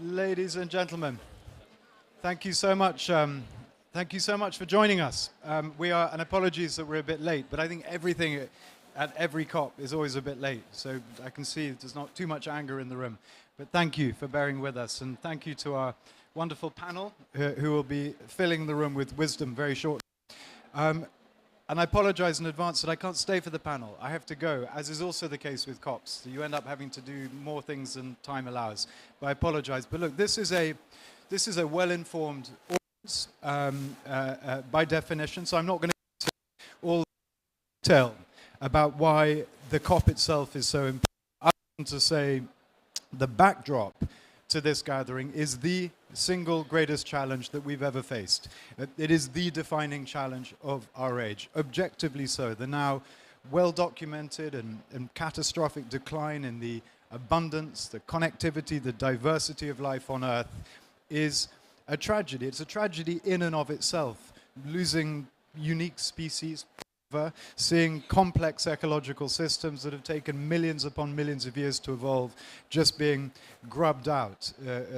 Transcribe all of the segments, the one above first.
Ladies and gentlemen, thank you so much. Thank you so much for joining us. And apologies that we're a bit late, but I think everything at every COP is always a bit late. So I can see there's not too much anger in the room. But thank you for bearing with us. And thank you to our wonderful panel who will be filling the room with wisdom very shortly. And I apologize in advance that I can't stay for the panel. I have to go, as is also the case with COPs. So you end up having to do more things than time allows. But I apologize. But look, this is a well-informed audience by definition. So I'm not going to all detail about why the COP itself is so important. I want to say the backdrop to this gathering is the single greatest challenge that we've ever faced. It is the defining challenge of our age, objectively so. The now well-documented and catastrophic decline in the abundance, the connectivity, the diversity of life on Earth is a tragedy. It's a tragedy in and of itself. Losing unique species, seeing complex ecological systems that have taken millions upon millions of years to evolve just being grubbed out,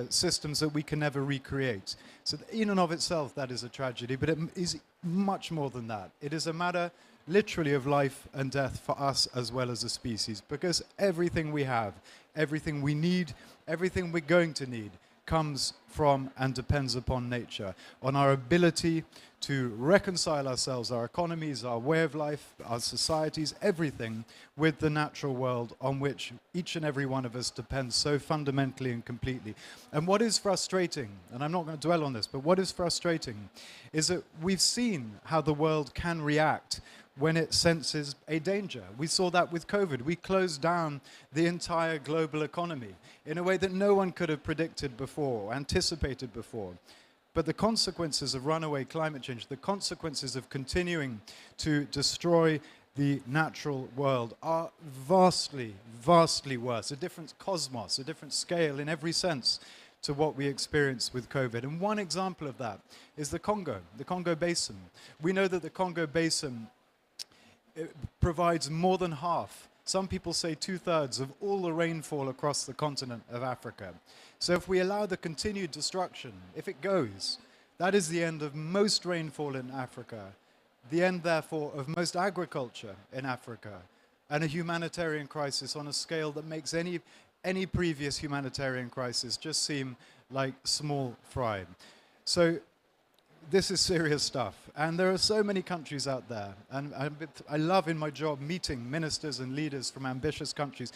systems that we can never recreate. So in and of itself, that is a tragedy, but it is much more than that. It is a matter literally of life and death for us as well as a species, because everything we have, everything we need, everything we're going to need comes from and depends upon nature, on our ability to reconcile ourselves, our economies, our way of life, our societies, everything with the natural world on which each and every one of us depends so fundamentally and completely. And what is frustrating, and I'm not going to dwell on this, but what is frustrating is that we've seen how the world can react when it senses a danger. We saw that with COVID. We closed down the entire global economy in a way that no one could have predicted before, anticipated before. But the consequences of runaway climate change, the consequences of continuing to destroy the natural world are vastly, vastly worse. A different cosmos, a different scale in every sense to what we experienced with COVID. And one example of that is the Congo Basin. We know that the Congo Basin provides more than half, some people say 2/3 of all the rainfall across the continent of Africa. So if we allow the continued destruction, if it goes, that is the end of most rainfall in Africa, the end therefore of most agriculture in Africa, and a humanitarian crisis on a scale that makes any previous humanitarian crisis just seem like small fry. So this is serious stuff, and there are so many countries out there, and I love in my job meeting ministers and leaders from ambitious countries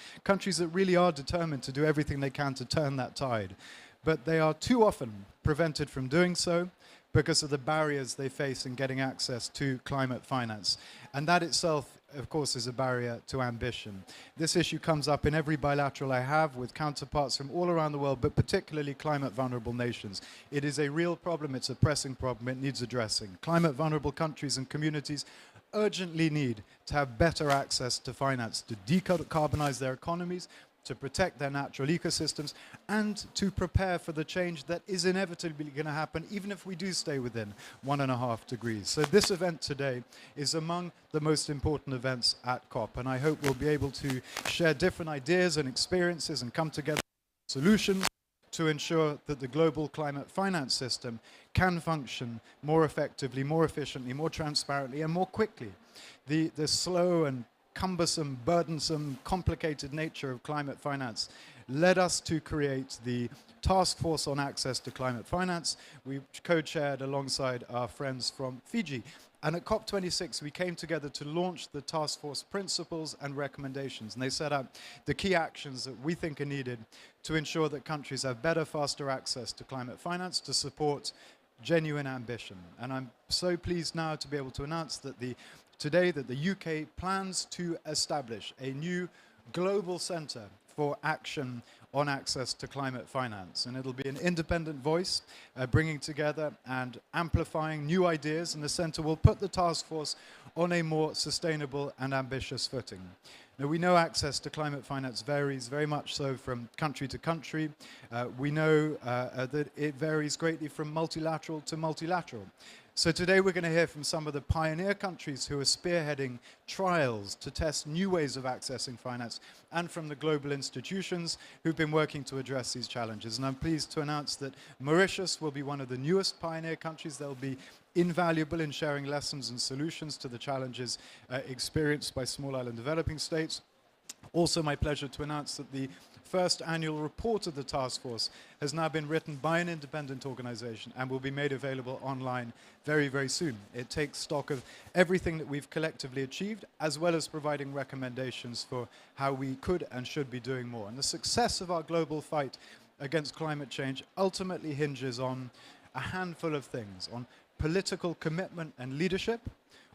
that really are determined to do everything they can to turn that tide, but they are too often prevented from doing so because of the barriers they face in getting access to climate finance. And that itself, of course, is a barrier to ambition. This issue comes up in every bilateral I have with counterparts from all around the world, but particularly climate vulnerable nations. It is a real problem, it's a pressing problem, it needs addressing. Climate vulnerable countries and communities urgently need to have better access to finance, to decarbonise their economies, to protect their natural ecosystems, and to prepare for the change that is inevitably going to happen, even if we do stay within 1.5 degrees. So this event today is among the most important events at COP, and I hope we'll be able to share different ideas and experiences and come together with solutions to ensure that the global climate finance system can function more effectively, more efficiently, more transparently, and more quickly. The slow and cumbersome, burdensome, complicated nature of climate finance led us to create the Taskforce on Access to Climate Finance. We co-chaired alongside our friends from Fiji. And at COP26, we came together to launch the task force principles and recommendations. And they set out the key actions that we think are needed to ensure that countries have better, faster access to climate finance to support genuine ambition. And I'm so pleased now to be able to announce that today that the UK plans to establish a new global centre for action on access to climate finance. And it'll be an independent voice bringing together and amplifying new ideas, and the centre will put the task force on a more sustainable and ambitious footing. Now, we know access to climate finance varies very much so from country to country. We know that it varies greatly from multilateral to multilateral. So today we're going to hear from some of the pioneer countries who are spearheading trials to test new ways of accessing finance, and from the global institutions who've been working to address these challenges. And I'm pleased to announce that Mauritius will be one of the newest pioneer countries. They'll be invaluable in sharing lessons and solutions to the challenges experienced by small island developing states. Also my pleasure to announce that the first annual report of the task force has now been written by an independent organization and will be made available online very, very soon. It takes stock of everything that we've collectively achieved, as well as providing recommendations for how we could and should be doing more. And the success of our global fight against climate change ultimately hinges on a handful of things: on political commitment and leadership,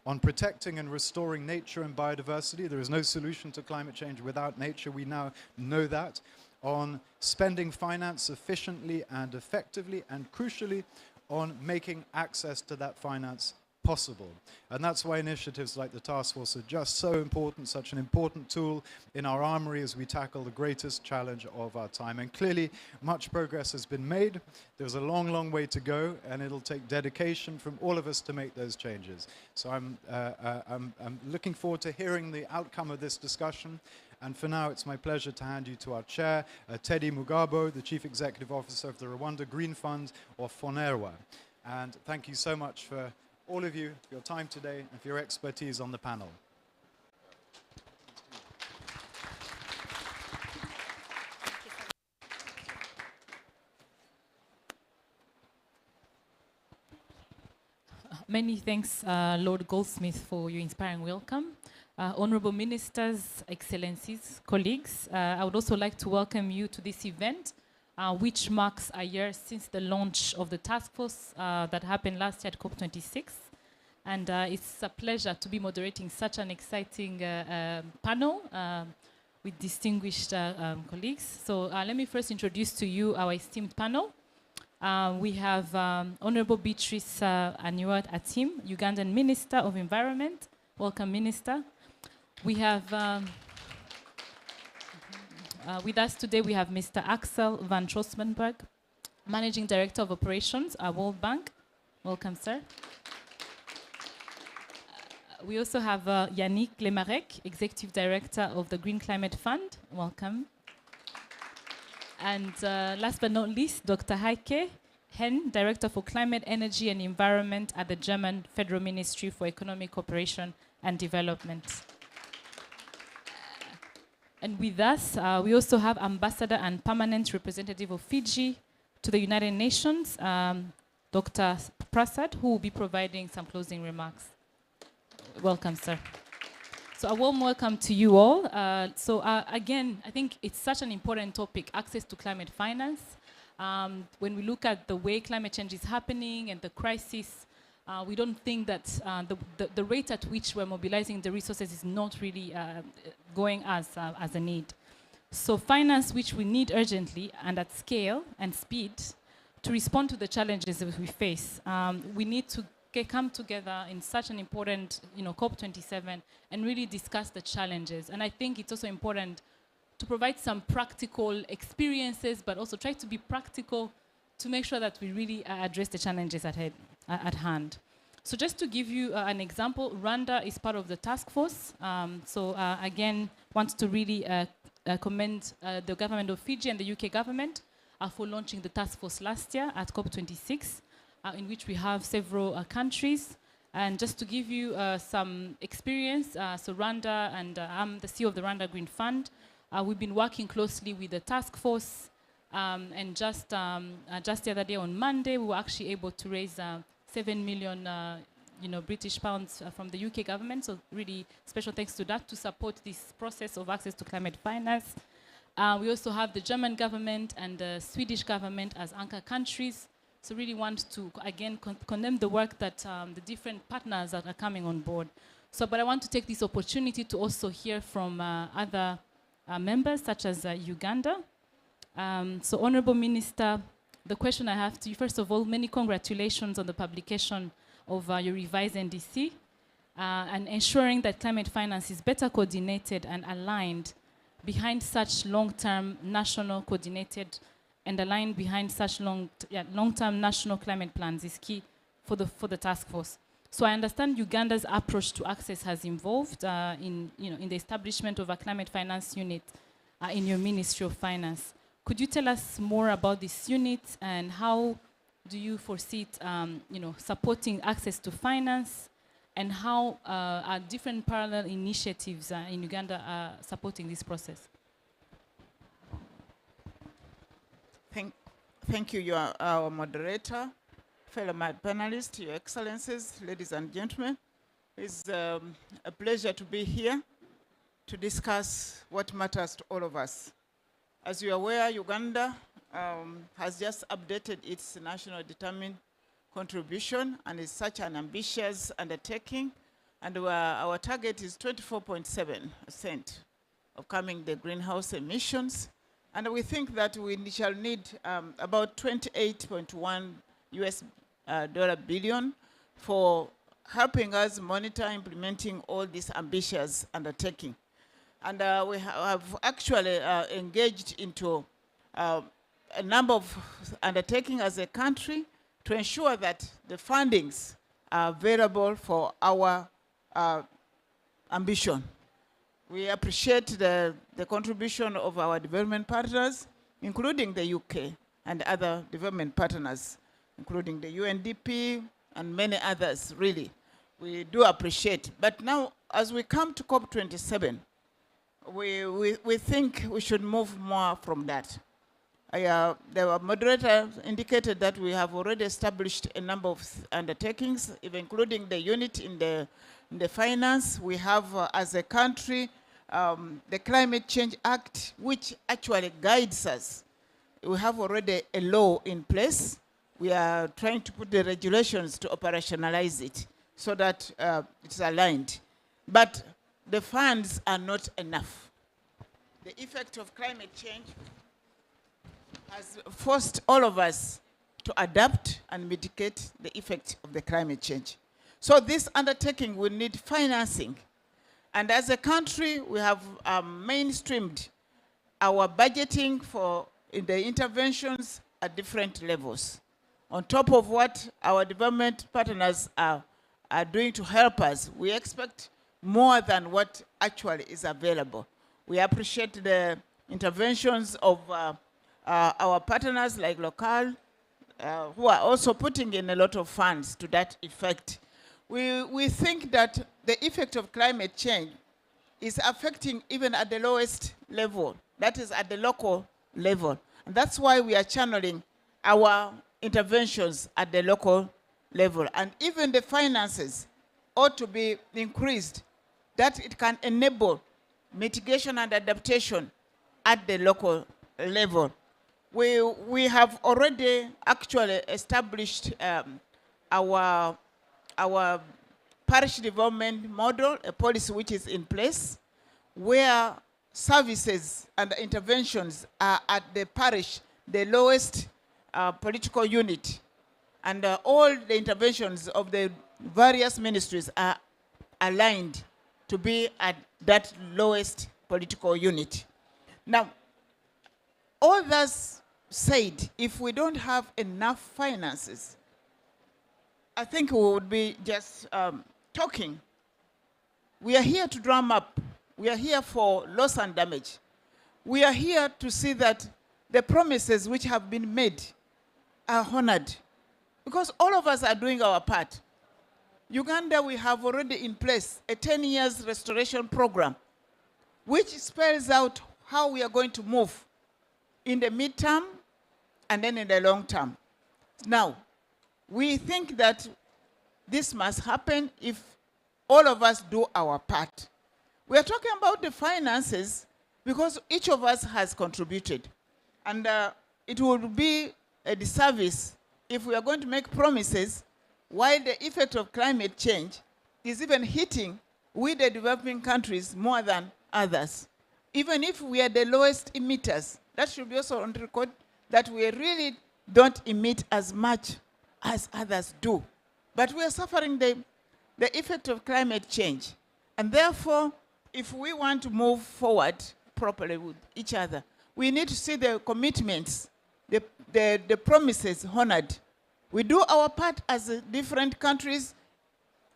on protecting and restoring nature and biodiversity. There is no solution to climate change without nature. We now know that. On spending finance efficiently and effectively, and crucially, on making access to that finance possible. And that's why initiatives like the Task Force are just so important, such an important tool in our armory as we tackle the greatest challenge of our time. And clearly, much progress has been made. There's a long, long way to go, and it'll take dedication from all of us to make those changes. So I'm looking forward to hearing the outcome of this discussion. And for now, it's my pleasure to hand you to our chair, Teddy Mugabo, the Chief Executive Officer of the Rwanda Green Fund, or FONERWA. And thank you so much for all of you, for your time today and for your expertise on the panel. Many thanks, Lord Goldsmith, for your inspiring welcome. Honorable Ministers, Excellencies, colleagues, I would also like to welcome you to this event, which marks a year since the launch of the task force that happened last year at COP26. And it's a pleasure to be moderating such an exciting panel with distinguished colleagues. So let me first introduce to you our esteemed panel. We have Honorable Beatrice Aniwat Atim, Ugandan Minister of Environment. Welcome, Minister. We have with us today, we have Mr. Axel van Trosmenberg, Managing Director of Operations at World Bank. Welcome, sir. We also have Yannick Lemarec, Executive Director of the Green Climate Fund. Welcome. And last but not least, Dr. Heike Henn, Director for Climate, Energy and Environment at the German Federal Ministry for Economic Cooperation and Development. And with us, we also have Ambassador and Permanent Representative of Fiji to the United Nations, Dr. Prasad, who will be providing some closing remarks. Welcome, sir. So a warm welcome to you all. Again, I think it's such an important topic, access to climate finance. When we look at the way climate change is happening and the crisis, we don't think that the rate at which we're mobilizing the resources is not really going as a need. So finance, which we need urgently and at scale and speed to respond to the challenges that we face. We need to come together in such an important, COP27 and really discuss the challenges. And I think it's also important to provide some practical experiences, but also try to be practical to make sure that we really address the challenges at hand. So just to give you an example, Rwanda is part of the task force. Again, want to really commend the government of Fiji and the UK government for launching the task force last year at COP26. In which we have several countries. And just to give you some experience, so Rwanda, and I'm the CEO of the Rwanda Green Fund. We've been working closely with the task force, and just the other day on Monday, we were actually able to raise 7 million British pounds from the UK government. So really special thanks to that to support this process of access to climate finance. We also have the German government and the Swedish government as anchor countries. So really want to, again, condemn the work that the different partners that are coming on board. But I want to take this opportunity to also hear from other members, such as Uganda. Honorable Minister, the question I have to you, first of all, many congratulations on the publication of your revised NDC and ensuring that climate finance is better coordinated and aligned behind such long-term national coordinated and aligned behind such long-term national climate plans is key for the task force. So I understand Uganda's approach to access has evolved in the establishment of a climate finance unit in your Ministry of Finance. Could you tell us more about this unit and how do you foresee it, supporting access to finance, and how are different parallel initiatives in Uganda supporting this process? Thank you, our moderator, fellow panelists, Your Excellencies, ladies and gentlemen. It's a pleasure to be here to discuss what matters to all of us. As you are aware, Uganda has just updated its national determined contribution, and is such an ambitious undertaking. And our target is 24.7% of coming the greenhouse emissions. And we think that we shall need about 28.1 US billion for helping us monitor implementing all this ambitious undertaking. And we have actually engaged into a number of undertaking as a country to ensure that the fundings are available for our ambition. We appreciate the contribution of our development partners, including the UK and other development partners, including the UNDP and many others, really. We do appreciate. But now, as we come to COP27, we think we should move more from that. The moderator indicated that we have already established a number of undertakings, even including the unit in the finance. We have, as a country, the Climate Change Act, which actually guides us. We have already a law in place. We are trying to put the regulations to operationalize it so that it's aligned. But the funds are not enough. The effect of climate change has forced all of us to adapt and mitigate the effect of the climate change. So this undertaking will need financing. And as a country, we have mainstreamed our budgeting for the interventions at different levels. On top of what our development partners are doing to help us, we expect more than what actually is available. We appreciate the interventions of our partners like Local, who are also putting in a lot of funds to that effect. We think that the effect of climate change is affecting even at the lowest level, that is at the local level. And that's why we are channeling our interventions at the local level. And even the finances ought to be increased, that it can enable mitigation and adaptation at the local level. We have already actually established our parish development model, a policy which is in place, where services and interventions are at the parish, the lowest political unit. And all the interventions of the various ministries are aligned to be at that lowest political unit. Now, all that said, if we don't have enough finances, I think we would be just talking. We are here to drum up. We are here for loss and damage. We are here to see that the promises which have been made are honored, because all of us are doing our part. Uganda, we have already in place a 10 years restoration program, which spells out how we are going to move in the midterm and then in the long term. Now, we think that this must happen if all of us do our part. We are talking about the finances because each of us has contributed. And it would be a disservice if we are going to make promises while the effect of climate change is even hitting with the developing countries more than others. Even if we are the lowest emitters, that should be also on record, that we really don't emit as much as others do. But we are suffering the effect of climate change. And therefore, if we want to move forward properly with each other, we need to see the commitments, the promises honored We do our part as different countries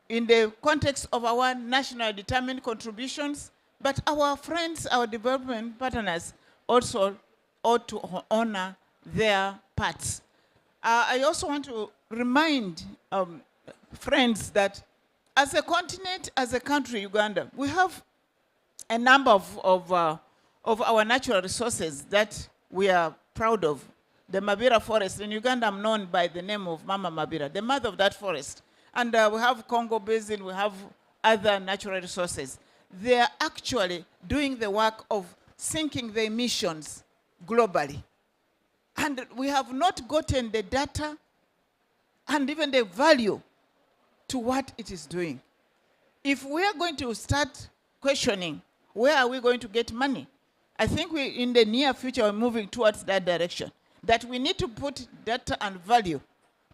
in the context of our national determined contributions, but our friends, our development partners also ought to honor their parts. I also want to remind friends that as a continent, as a country, Uganda, we have a number of our natural resources that we are proud of. The Mabira forest in Uganda, I'm known by the name of Mama Mabira, the mother of that forest. And we have Congo Basin, we have other natural resources. They are actually doing the work of sinking the emissions globally. And we have not gotten the data and even the value to what it is doing. If we are going to start questioning, where are we going to get money? I think in the near future, we're moving towards that direction, that we need to put data and value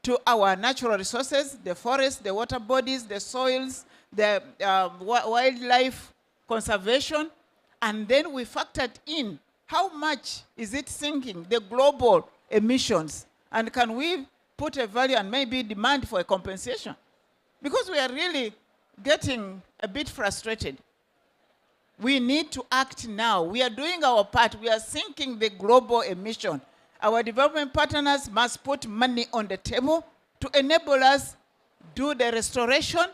to our natural resources, the forests, the water bodies, the soils, the wildlife conservation, and then we factored in how much is it sinking the global emissions, and can we put a value and maybe demand for a compensation? Because we are really getting a bit frustrated. We need to act now. We are doing our part. We are sinking the global emission. Our development partners must put money on the table to enable us do the restoration,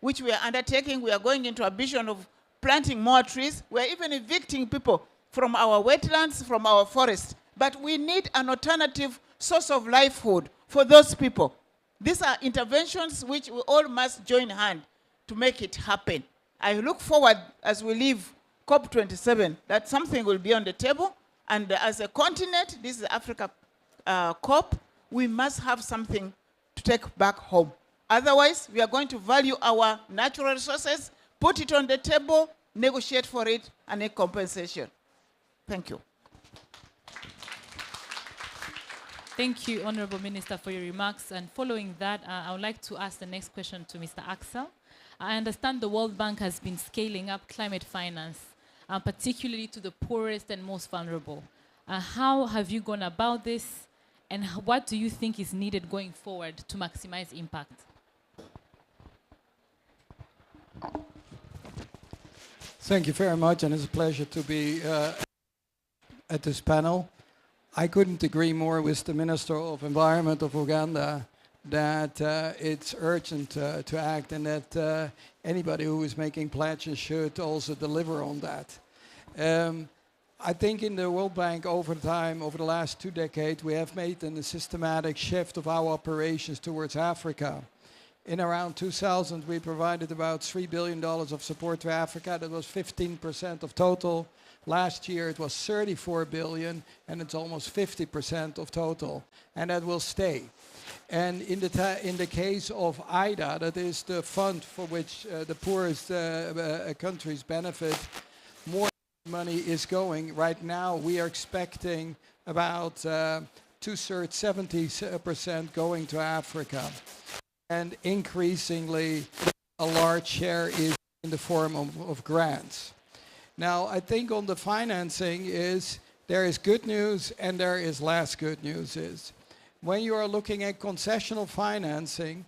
which we are undertaking. We are going into a vision of planting more trees. We are even evicting people from our wetlands, from our forests. But we need an alternative source of livelihood for those people. These are interventions which we all must join hand to make it happen. I look forward, as we leave COP27, that something will be on the table. And as a continent, this is Africa COP, we must have something to take back home. Otherwise, we are going to value our natural resources, put it on the table, negotiate for it, and make compensation. Thank you. Thank you, Honorable Minister, for your remarks. And following that, I would like to ask the next question to Mr. Axel. I understand the World Bank has been scaling up climate finance, particularly to the poorest and most vulnerable. How have you gone about this, and what do you think is needed going forward to maximize impact? Thank you very much, and it's a pleasure to be at this panel. I couldn't agree more with the Minister of Environment of Uganda that it's urgent to act, and that anybody who is making pledges should also deliver on that. I think in the World Bank over time, over the last 2 decades, we have made a systematic shift of our operations towards Africa. In around 2000, we provided about $3 billion of support to Africa. That was 15% of total. Last year, it was 34 billion, and it's almost 50% of total. And that will stay. And in the case of IDA, that is the fund for which the poorest countries benefit, more money is going. Right now, we are expecting about 2/3, 70% going to Africa. And increasingly, a large share is in the form of grants. Now, I think on the financing there is good news and there is less good news. When you are looking at concessional financing,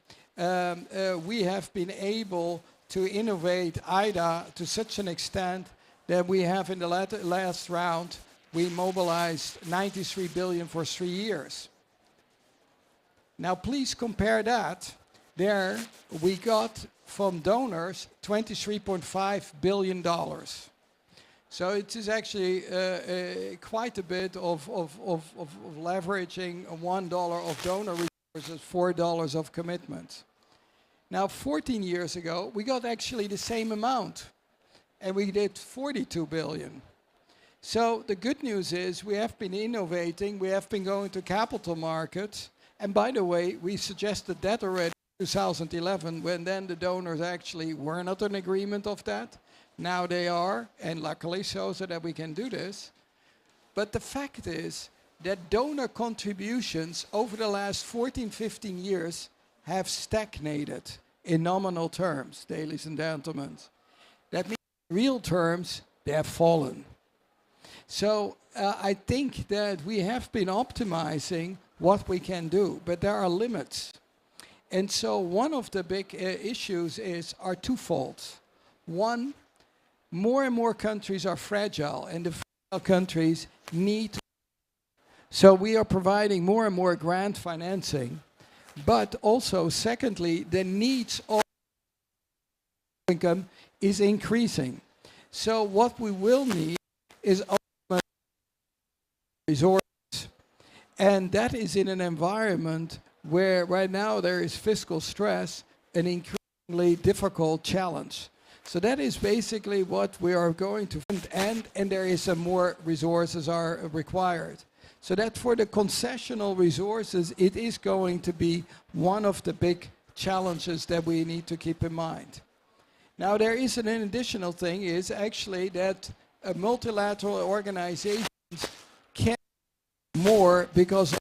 we have been able to innovate IDA to such an extent that we have in the last round, we mobilized 93 billion for 3 years. Now, please compare that. There, we got from donors $23.5 billion. So it is actually quite a bit of leveraging $1 of donor resources, $4 of commitment. Now, 14 years ago, we got actually the same amount, and we did 42 billion. So the good news is we have been innovating, we have been going to capital markets, and by the way, we suggested that already in 2011, when then the donors actually were not in agreement of that. Now they are, and luckily so that we can do this. But the fact is that donor contributions over the last 14, 15 years have stagnated in nominal terms, ladies and gentlemen. That means in real terms, they have fallen. So I think that we have been optimizing what we can do, but there are limits. And so one of the big issues are twofold. One, more and more countries are fragile, and the fragile countries need. So we are providing more and more grant financing, but also, secondly, the needs of income is increasing. So what we will need is resources, and that is in an environment where right now there is fiscal stress, an increasingly difficult challenge. So that is basically what we are going to find, and there is some more resources are required. So that for the concessional resources, it is going to be one of the big challenges that we need to keep in mind. Now there is an additional thing, is actually that multilateral organizations can do more because of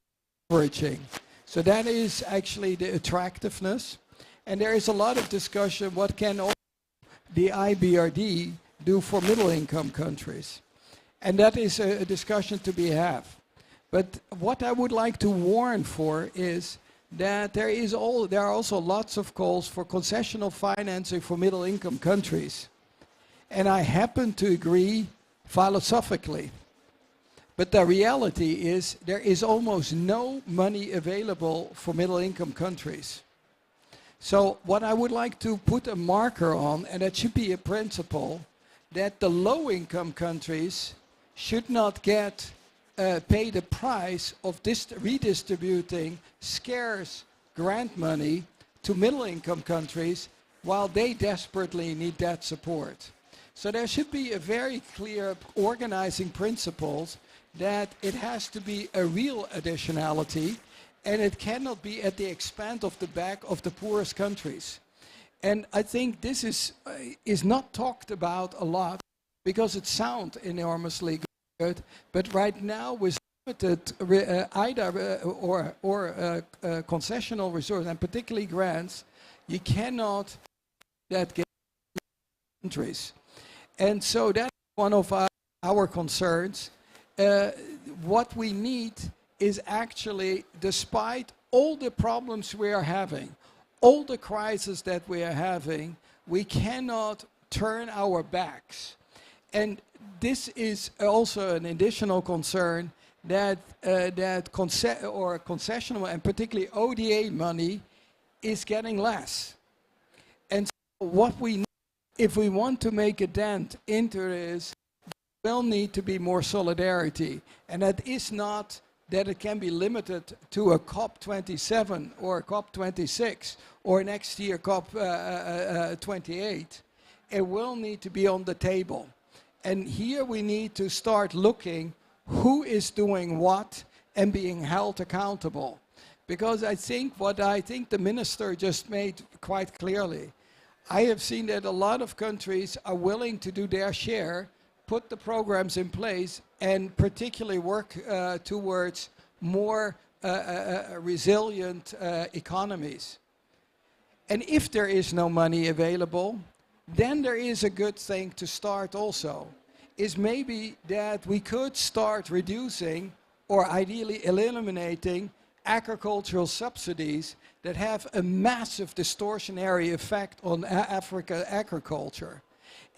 leveraging. So that is actually the attractiveness. And there is a lot of discussion what can the IBRD do for middle income countries. And that is a discussion to be had. But what I would like to warn for is that there are also lots of calls for concessional financing for middle income countries. And I happen to agree philosophically. But the reality is there is almost no money available for middle income countries. So what I would like to put a marker on, and that should be a principle, that the low income countries should not get pay the price of redistributing scarce grant money to middle income countries while they desperately need that support. So there should be a very clear organizing principles that it has to be a real additionality, and it cannot be at the expense of the back of the poorest countries. And I think this is not talked about a lot because it sounds enormously good, but right now with limited concessional resources, and particularly grants, you cannot get countries. And so that's one of our concerns. What we need is actually, despite all the problems we are having, all the crises that we are having, we cannot turn our backs. And this is also an additional concern that concessional and particularly ODA money is getting less. And so what we need, if we want to make a dent into this, there will need to be more solidarity. And that is not that it can be limited to a COP27 or a COP26 or next year COP28. It will need to be on the table. And here we need to start looking who is doing what and being held accountable. Because I think what the minister just made quite clearly, I have seen that a lot of countries are willing to do their share, put the programs in place, and particularly work towards more resilient economies. And if there is no money available, then there is a good thing to start also, is maybe that we could start reducing or ideally eliminating agricultural subsidies that have a massive distortionary effect on Africa agriculture.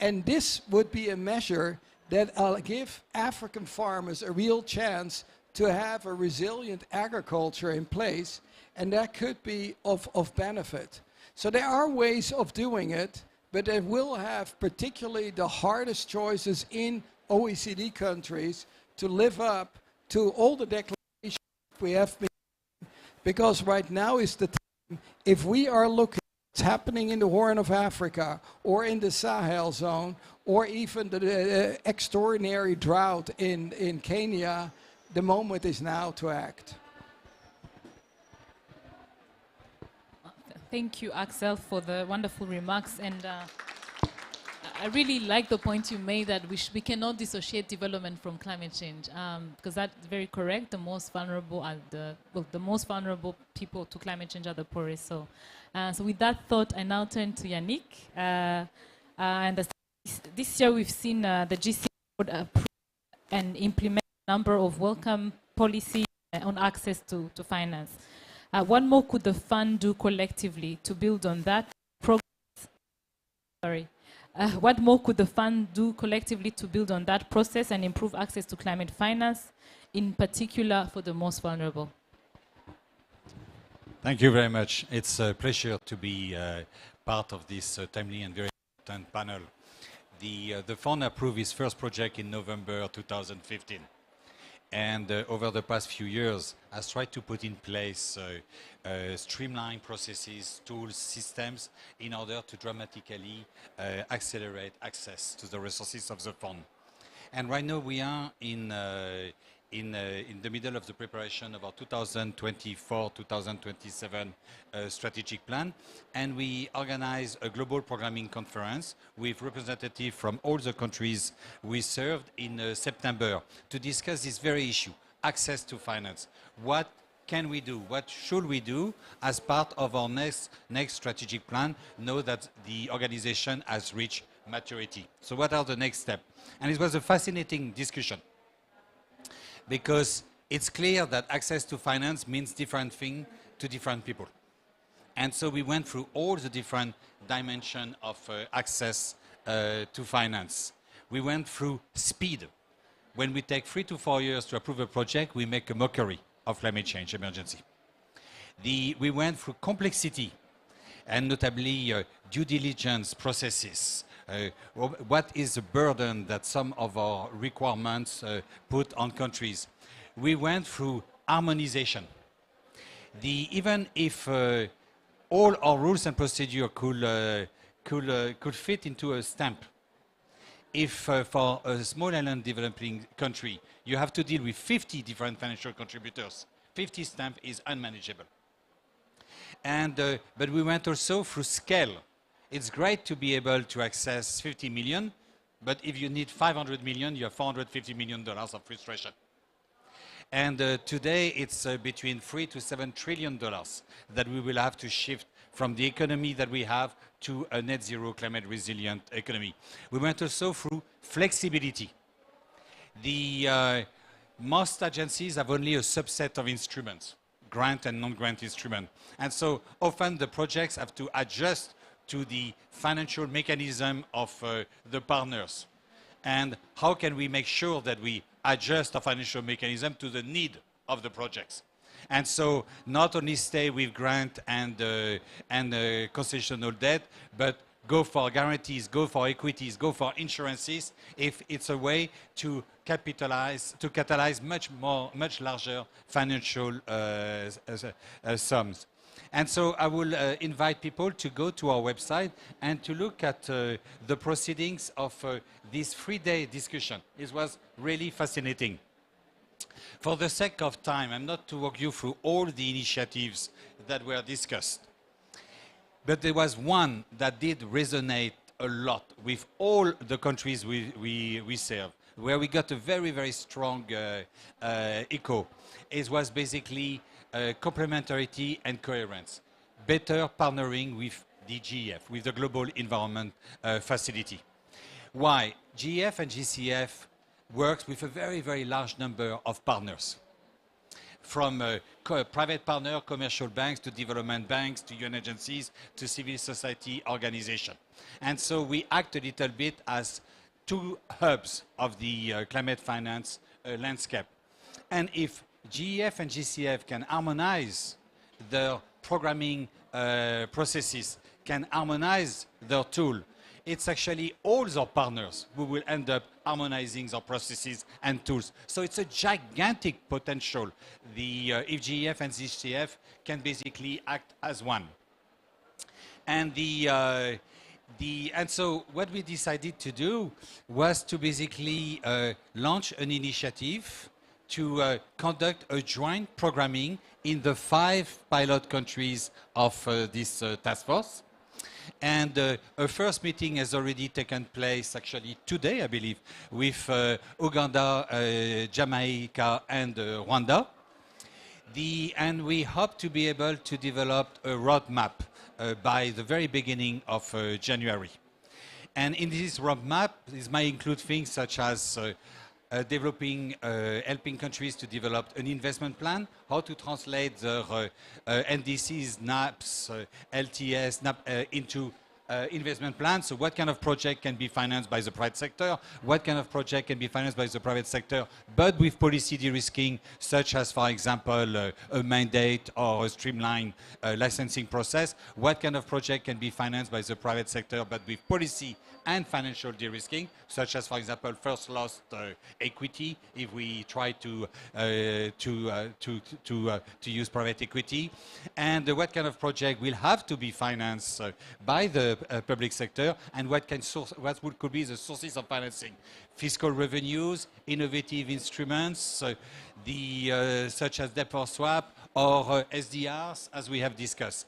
And this would be a measure that will give African farmers a real chance to have a resilient agriculture in place, and that could be of benefit. So there are ways of doing it, but it will have particularly the hardest choices in OECD countries to live up to all the declarations we have been, because right now is the time, if we are looking at what's happening in the Horn of Africa or in the Sahel zone or even the extraordinary drought in Kenya, the moment is now to act. Thank you, Axel, for the wonderful remarks. And I really like the point you made that we cannot dissociate development from climate change, because that's very correct. The most vulnerable are the most vulnerable people to climate change are the poorest. So, so with that thought, I now turn to Yannick. And this year we've seen the GC board approve and implement a number of welcome policies on access to finance. What more could the fund do collectively to build on that progress? Sorry. What more could the fund do collectively to build on that process and improve access to climate finance, in particular for the most vulnerable? Thank you very much. It's a pleasure to be part of this timely and very important panel. The fund approved its first project in November 2015. And over the past few years, has tried to put in place streamlined processes, tools, systems in order to dramatically accelerate access to the resources of the fund. And right now we are in the middle of the preparation of our 2024-2027 strategic plan, and we organize a global programming conference with representatives from all the countries we served in September to discuss this very issue, access to finance. What can we do? What should we do as part of our next strategic plan, now that the organization has reached maturity? So what are the next steps? And it was a fascinating discussion, because it's clear that access to finance means different things to different people. And so we went through all the different dimensions of access to finance. We went through speed. When we take 3 to 4 years to approve a project, we make a mockery of climate change emergency. We went through complexity, and notably due diligence processes. What is the burden that some of our requirements put on countries? We went through harmonization. Even if all our rules and procedure could fit into a stamp, if for a small island developing country you have to deal with 50 different financial contributors, 50 stamp is unmanageable. And but we went also through scale. It's great to be able to access 50 million, but if you need 500 million, you have $450 million of frustration. And today it's between $3 to $7 trillion that we will have to shift from the economy that we have to a net zero climate resilient economy. We went also through flexibility. Most agencies have only a subset of instruments, grant and non-grant instruments. And so often the projects have to adjust to the financial mechanism of the partners. And how can we make sure that we adjust our financial mechanism to the need of the projects? And so not only stay with grant and concessional debt, but go for guarantees, go for equities, go for insurances, if it's a way to catalyze much larger financial sums. And so I will invite people to go to our website and to look at the proceedings of this 3-day discussion. It was really fascinating. For the sake of time, I'm not to walk you through all the initiatives that were discussed. But there was one that did resonate a lot with all the countries we serve, where we got a very, very strong echo. It was basically complementarity and coherence. Better partnering with the GEF, with the Global Environment Facility. Why? GEF and GCF works with a very, very large number of partners. From private partner, commercial banks, to development banks, to UN agencies, to civil society organizations. And so we act a little bit as two hubs of the climate finance landscape. And if GEF and GCF can harmonize their programming processes, can harmonize their tool, it's actually all our partners who will end up harmonizing their processes and tools. So it's a gigantic potential. If GEF and GCF can basically act as one. And and so what we decided to do was to basically launch an initiative to conduct a joint programming in the 5 pilot countries of this task force. And a first meeting has already taken place, actually today, I believe, with Uganda, Jamaica, and Rwanda. And we hope to be able to develop a roadmap by the very beginning of January. And in this roadmap, this might include things such as helping countries to develop an investment plan, how to translate their NDCs, NAPs, LTS, NAP, into investment plans. So what kind of project can be financed by the private sector? What kind of project can be financed by the private sector, but with policy de-risking, such as, for example, a mandate or a streamlined licensing process? What kind of project can be financed by the private sector, but with policy and financial de-risking, such as, for example, first loss equity, if we try to use private equity, and what kind of project will have to be financed by the public sector, and what could be the sources of financing? Fiscal revenues, innovative instruments, such as debt for swap or SDRs, as we have discussed.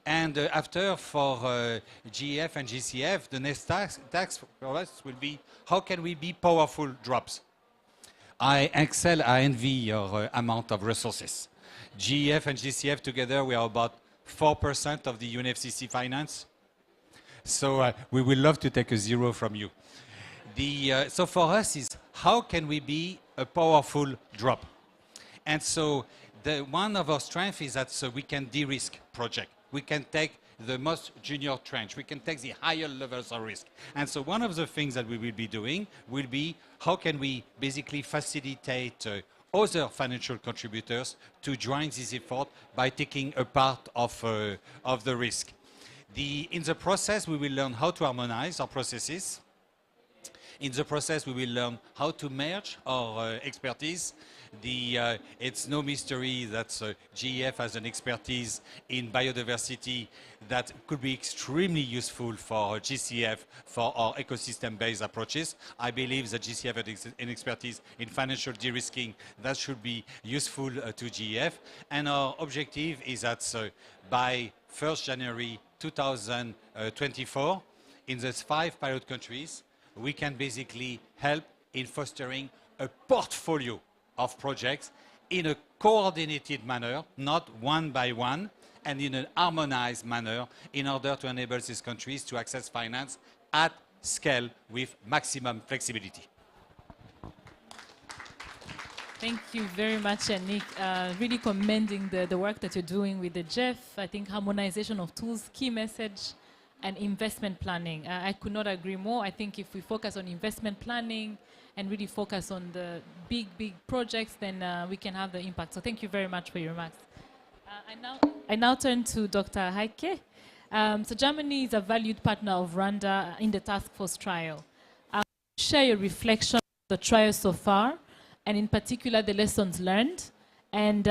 And after, for GEF and GCF, the next task for us will be, how can we be powerful drops? I envy your amount of resources. GEF and GCF together, we are about 4% of the UNFCCC finance. So we would love to take a zero from you. So for us is, how can we be a powerful drop? And so one of our strengths is that we can de-risk project. We can take the most junior tranche. We can take the higher levels of risk. And so one of the things that we will be doing will be, how can we basically facilitate other financial contributors to join this effort by taking a part of the risk. In the process, we will learn how to harmonize our processes. In the process, we will learn how to merge our expertise. It's no mystery that GEF has an expertise in biodiversity that could be extremely useful for GCF for our ecosystem-based approaches. I believe that GCF has an expertise in financial de-risking that should be useful to GEF. And our objective is that by 1st January 2024, in those 5 pilot countries, we can basically help in fostering a portfolio of projects in a coordinated manner, not one by one, and in an harmonized manner, in order to enable these countries to access finance at scale with maximum flexibility. Thank you very much, Nick. Really commending the work that you're doing with the GEF. I think harmonization of tools, key message, and investment planning. I could not agree more. I think if we focus on investment planning and really focus on the big projects, then we can have the impact. So thank you very much for your remarks. I now turn to Dr. Heike. So Germany is a valued partner of Rwanda in the task force trial. Share your reflection on the trial so far, and in particular the lessons learned. And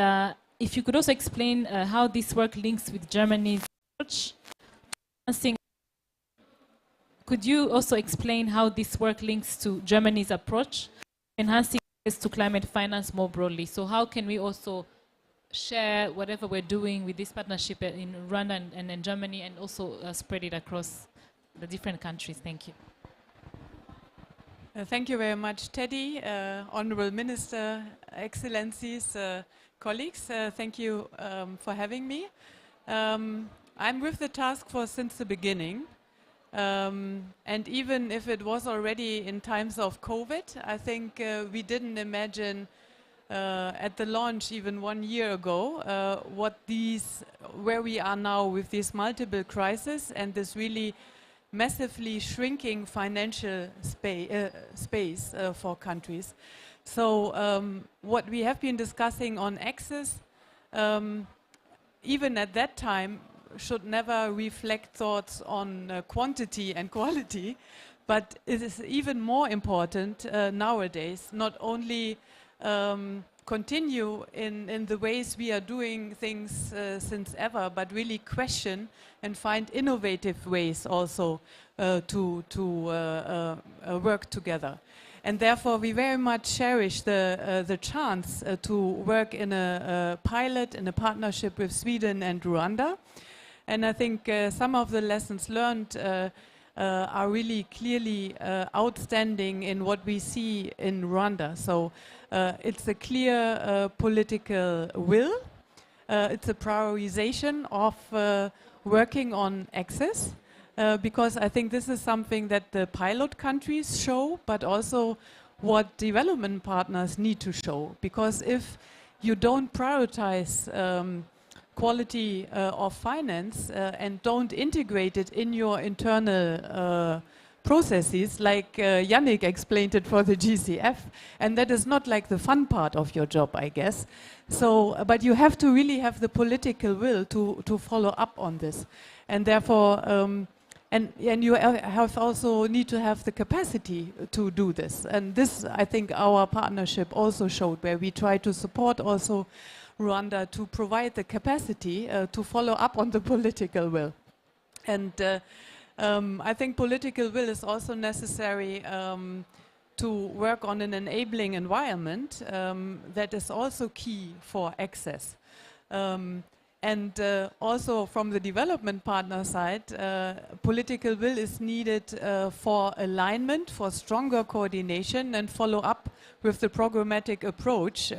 if you could also explain how this work links with Germany's approach. Could you also explain how this work links to Germany's approach, enhancing access to climate finance more broadly? So how can we also share whatever we're doing with this partnership in Rwanda and in Germany, and also spread it across the different countries? Thank you. Thank you very much, Teddy, Honorable Minister, Excellencies, colleagues. Thank you for having me. I'm with the task force since the beginning. And even if it was already in times of COVID, I think we didn't imagine at the launch even 1 year ago where we are now with these multiple crises and this really massively shrinking financial space for countries. So what we have been discussing on access, even at that time, should never reflect thoughts on quantity and quality, but it is even more important nowadays, not only continue in the ways we are doing things since ever, but really question and find innovative ways also to work together. And therefore we very much cherish the chance to work in a pilot, in a partnership with Sweden and Rwanda. And I think some of the lessons learned are really clearly outstanding in what we see in Rwanda. So it's a clear political will. It's a prioritization of working on access, because I think this is something that the pilot countries show, but also what development partners need to show. Because if you don't prioritize quality of finance and don't integrate it in your internal processes, like Yannick explained it for the GCF, and that is not like the fun part of your job, I guess. So, but you have to really have the political will to follow up on this, and therefore, and you have also need to have the capacity to do this. And this, I think, our partnership also showed, where we try to support also Rwanda to provide the capacity to follow up on the political will. And I think political will is also necessary to work on an enabling environment that is also key for access. And also from the development partner side, political will is needed for alignment, for stronger coordination and follow up with the programmatic approach.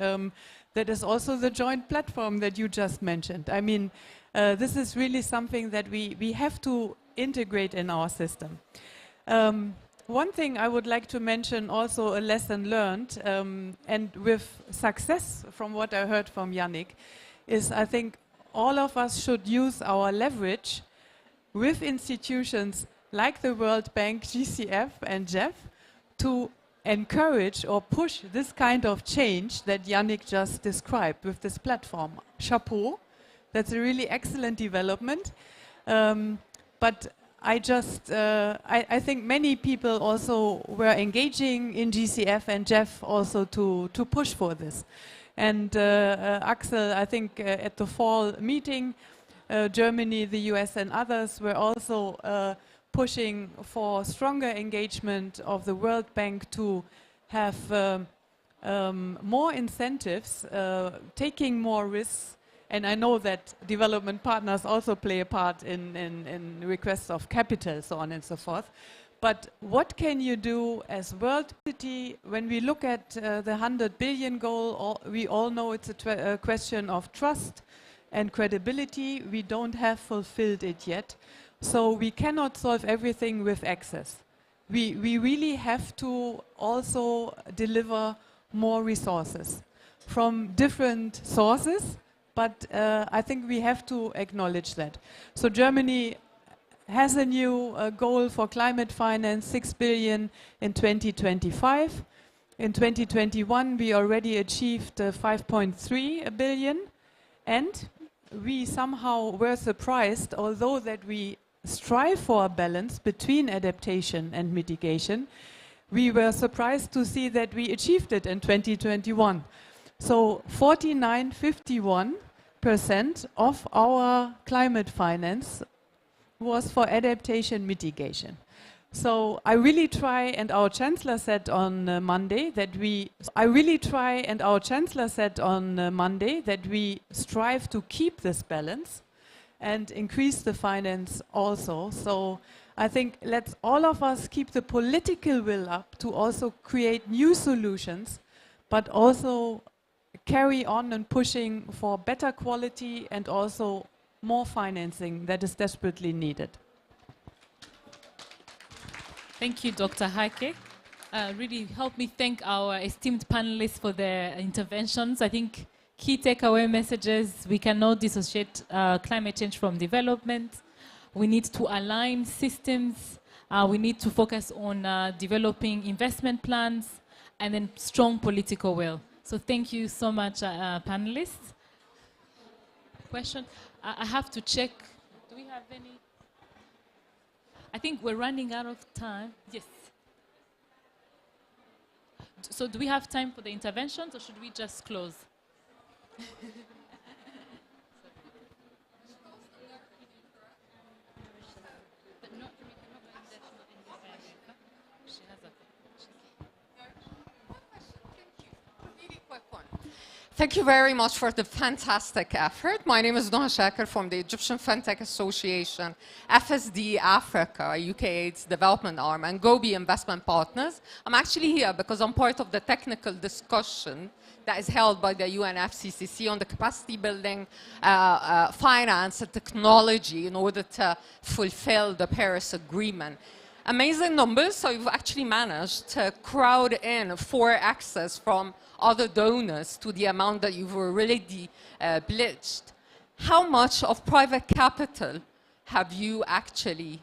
That is also the joint platform that you just mentioned. I mean, this is really something that we have to integrate in our system. One thing I would like to mention, also a lesson learned, and with success from what I heard from Yannick, is I think all of us should use our leverage with institutions like the World Bank, GCF and JEF to encourage or push this kind of change that Yannick just described with this platform. Chapeau, that's a really excellent development. But I think many people also were engaging in GCF and JEF also to push for this. And Axel, I think at the fall meeting, Germany, the US and others were also pushing for stronger engagement of the World Bank to have more incentives, taking more risks. And I know that development partners also play a part in requests of capital, so on and so forth. But what can you do as World City when we look at the 100 billion goal? We all know it's a question of trust and credibility. We don't have fulfilled it yet. So we cannot solve everything with access. We really have to also deliver more resources from different sources, but I think we have to acknowledge that. So Germany has a new goal for climate finance, 6 billion in 2025. In 2021, we already achieved 5.3 billion. And we somehow were surprised, although that we strive for a balance between adaptation and mitigation, we were surprised to see that we achieved it in 2021. So 49.51% of our climate finance was for adaptation mitigation. So I really try, and our Chancellor said on Monday that we strive to keep this balance and increase the finance also. So I think let's all of us keep the political will up to also create new solutions, but also carry on and pushing for better quality and also more financing that is desperately needed. Thank you, Dr. Heike. Really helped me thank our esteemed panelists for their interventions. I think key takeaway messages: we cannot dissociate climate change from development. We need to align systems. We need to focus on developing investment plans and then strong political will. So thank you so much, panelists. Question? I have to check. Do we have any? I think we're running out of time. Yes. So do we have time for the interventions, or should we just close? Thank you very much for the fantastic effort. My name is Noha Shaker from the Egyptian FinTech Association, FSD Africa, UKAID's development arm, and Gobi Investment Partners. I'm actually here because I'm part of the technical discussion that is held by the UNFCCC on the capacity building, finance and technology in order to fulfill the Paris Agreement. amazing numbers. So you've actually managed to crowd in 4x's from other donors to the amount that you've already pledged. How much of private capital have you actually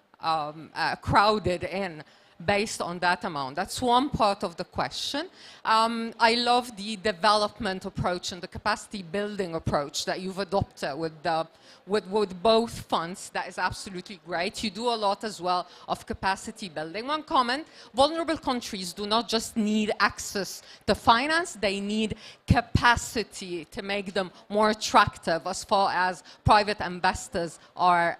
crowded in based on that amount? That's one part of the question. I love the development approach and the capacity building approach that you've adopted with both funds. That is absolutely great. You do a lot as well of capacity building. One comment, vulnerable countries do not just need access to finance, they need capacity to make them more attractive as far as private investors are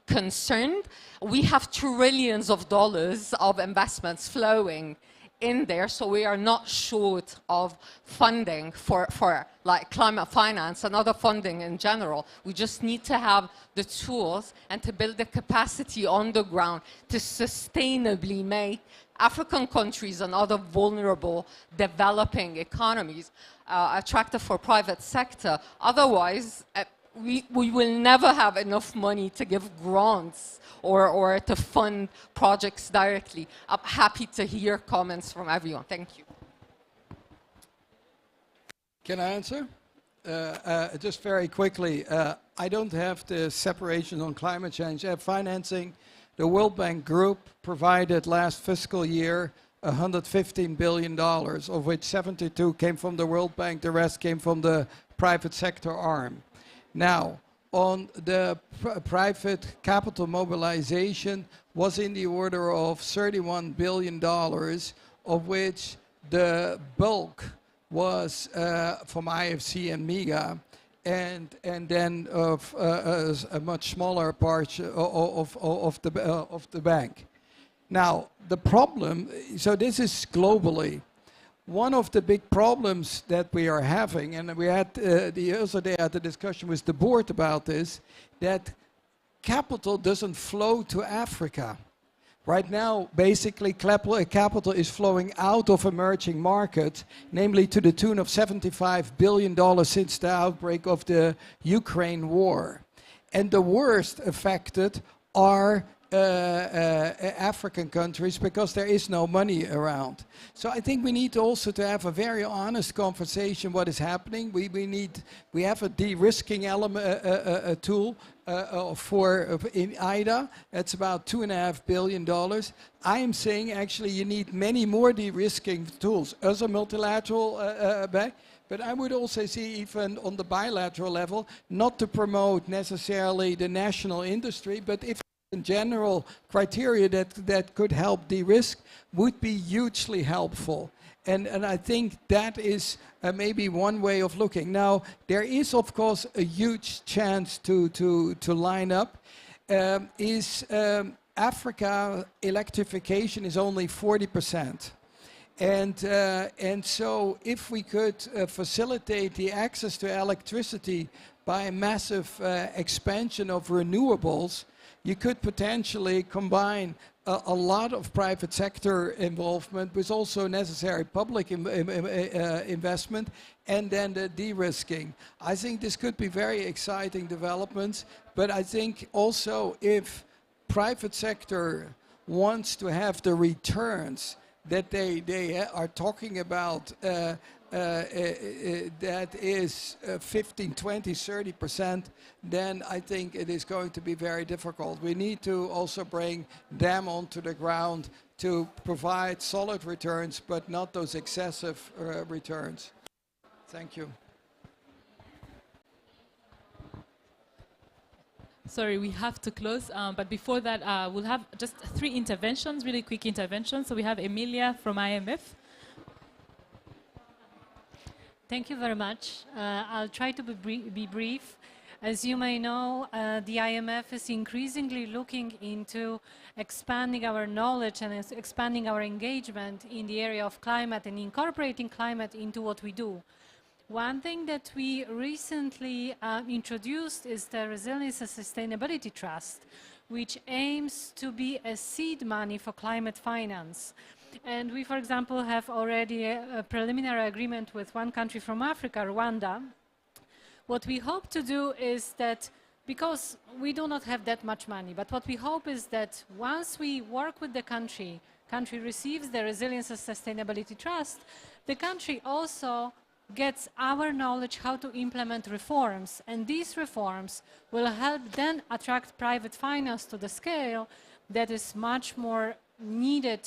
concerned. We have trillions of dollars of investments flowing in there, so we are not short of funding for like climate finance and other funding in general. We just need to have the tools and to build the capacity on the ground to sustainably make African countries and other vulnerable developing economies attractive for private sector. Otherwise, we will never have enough money to give grants or to fund projects directly. I'm happy to hear comments from everyone. Thank you. Can I answer? Just very quickly, I don't have the separation on climate change. Financing, the World Bank Group provided last fiscal year $115 billion, of which 72 came from the World Bank, the rest came from the private sector arm. Now, on the private capital mobilization was in the order of $31 billion, of which the bulk was from IFC and MIGA, and then of a much smaller part of the bank. Now, the problem, so this is globally. One of the big problems that we are having, and we had the other day at the discussion with the board about this, that capital doesn't flow to Africa. Right now, basically, capital is flowing out of emerging markets, namely to the tune of $75 billion since the outbreak of the Ukraine war. And the worst affected are African countries, because there is no money around. So I think we need also to have a very honest conversation what is happening. We have a de-risking element tool in IDA. That's about $2.5 billion. I am saying actually you need many more de-risking tools as a multilateral bank. But I would also see, even on the bilateral level, not to promote necessarily the national industry, but if in general criteria that could help de-risk would be hugely helpful. And I think that is maybe one way of looking. Now, there is, of course, a huge chance to line up. Africa electrification is only 40%. And so if we could facilitate the access to electricity by a massive expansion of renewables, you could potentially combine a lot of private sector involvement with also necessary public investment, and then the de-risking. I think this could be very exciting developments, but I think also if private sector wants to have the returns that they are talking about, that is 15, 20, 30%, then I think it is going to be very difficult. We need to also bring them onto the ground to provide solid returns, but not those excessive returns. Thank you. Sorry, we have to close, but before that, we'll have just 3 interventions, really quick interventions. So we have Emilia from IMF. Thank you very much. I'll try to be brief. As you may know, the IMF is increasingly looking into expanding our knowledge and expanding our engagement in the area of climate and incorporating climate into what we do. One thing that we recently introduced is the Resilience and Sustainability Trust, which aims to be a seed money for climate finance. And we, for example, have already a preliminary agreement with one country from Africa, Rwanda. What we hope to do is that because we do not have that much money. But what we hope is that once we work with the country receives the Resilience and Sustainability Trust, the country also gets our knowledge how to implement reforms. And these reforms will help then attract private finance to the scale that is much more needed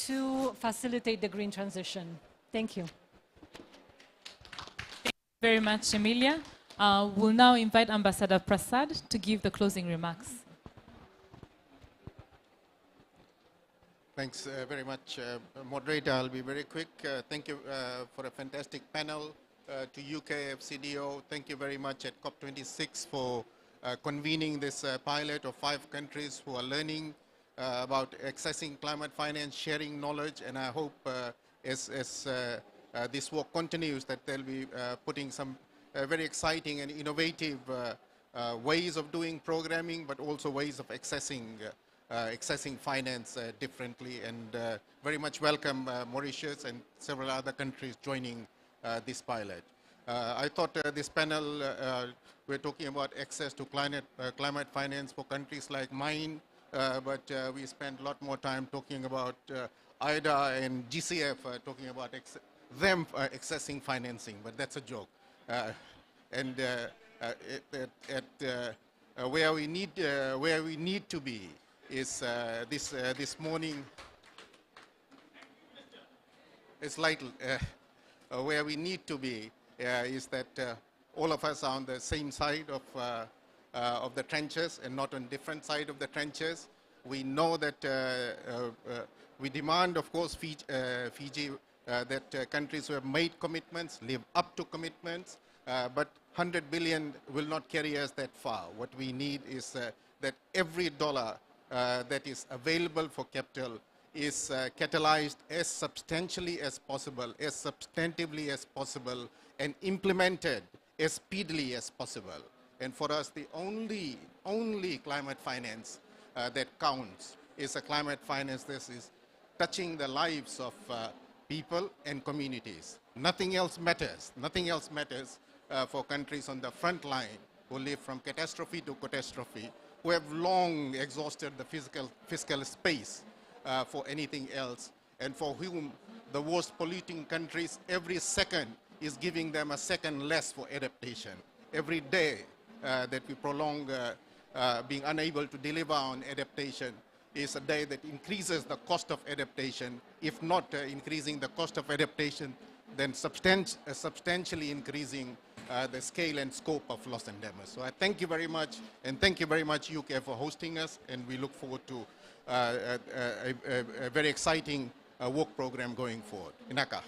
to facilitate the green transition. Thank you. Thank you very much, Emilia. We'll now invite Ambassador Prasad to give the closing remarks. Thanks very much, moderator. I'll be very quick. Thank you for a fantastic panel. To UK FCDO, thank you very much at COP26 for convening this pilot of 5 countries who are learning about accessing climate finance, sharing knowledge, and I hope as this work continues that they'll be putting some very exciting and innovative ways of doing programming, but also ways of accessing finance differently, and very much welcome Mauritius and several other countries joining this pilot. I thought this panel, we're talking about access to climate finance for countries like mine, but we spent a lot more time talking about IDA and GCF, talking about them accessing financing, but that's a joke. Where we need to be is this morning. Where we need to be is that all of us are on the same side of the trenches and not on different side of the trenches. We know that we demand, of course, Fiji that countries who have made commitments live up to commitments, but 100 billion will not carry us that far. What we need is that every dollar that is available for capital is catalyzed as substantially as possible, as substantively as possible, and implemented as speedily as possible. And for us, the only climate finance that counts is a climate finance that is touching the lives of people and communities. Nothing else matters. Nothing else matters for countries on the front line who live from catastrophe to catastrophe, who have long exhausted the fiscal space for anything else, and for whom the worst polluting countries every second is giving them a second less for adaptation. Every day that we prolong being unable to deliver on adaptation is a day that increases the cost of adaptation. If not increasing the cost of adaptation, then substantially increasing the scale and scope of loss and damage. So I thank you very much, and thank you very much UK for hosting us, and we look forward to a very exciting work program going forward. Inaka.